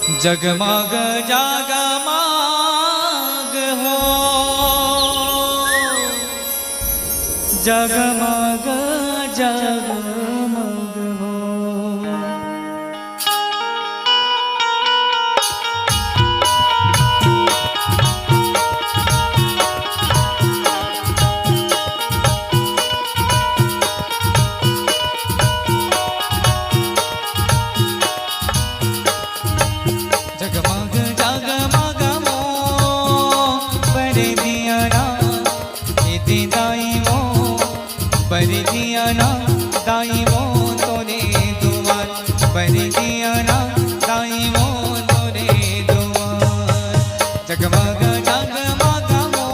जगमग जगमग हो, जगमग जगमग हो। पर दिया ना दाई वो तोरे दुआर, पर दिया ना दाई वो तोरे दुआर। जगमग जगमग हो,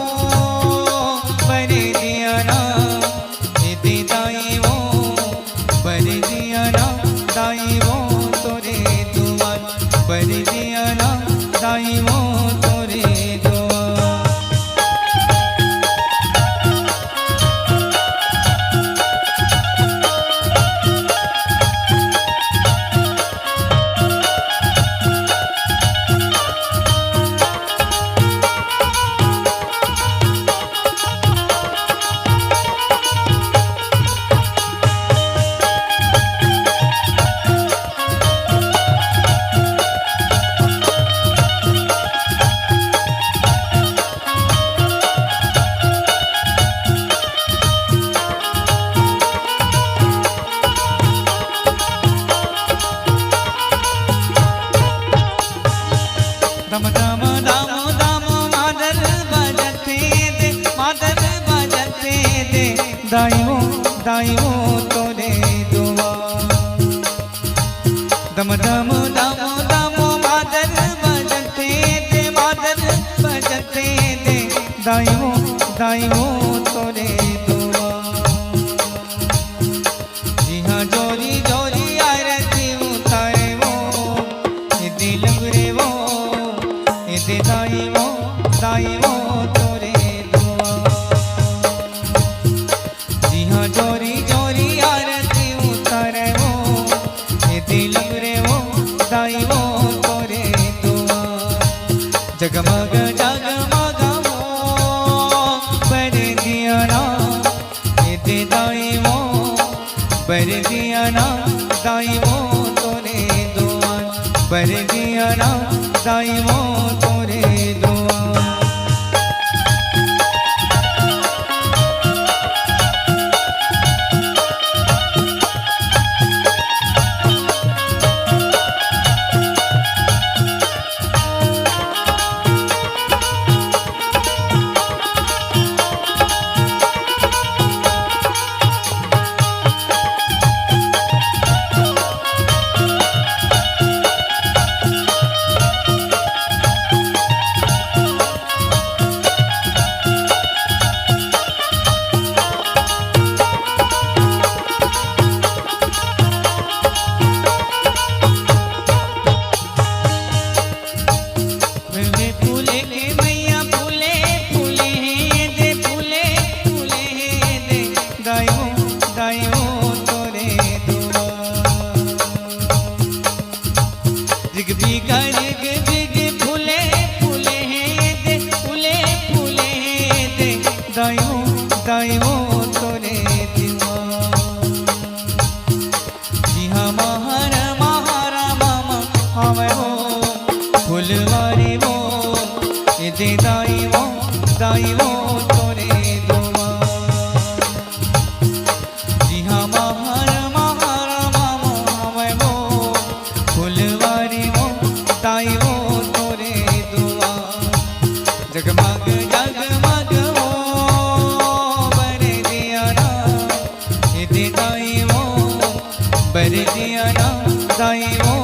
पर दिया ना दाई वो, पर दिया ना दाई वो तोरे दुआर, पर दिया ना दाई वो तोरे दुआर। दम दम दम दम मादर बजते दे, मादर बजते दे, दाइयों दाइयों तोरे दुआर। दम दम दम दम मादर बजते दे, मादर बजते दे, दाइयों दाइयों तोरे दुआर। जी हाँ जोरी जोरी आरती उतारे वो, दिल बुरे वो दाई वो तोरे दुआर। जी हाँ जोरी जोरी आरती उतारे वो, दिल रे वो दाई वो तोरे दुआर। जगमग जगमग हो, पर दिया ना दाई वो, पर दिया ना दाई वो तोरे दुआर, पर दिया ना दाई वो तोरे दुआर। दाइयों तोरे दुआर। जी हाँ महार महार मामा हमें वो फुलवारी वो, दे दाई वो तोरे दुआर। जी हाँ महार महार मामा हमें वो फुलवारी वो, दाई वो तोरे दुआर। जगमग जगमग हो, पर दिया ना दाई वो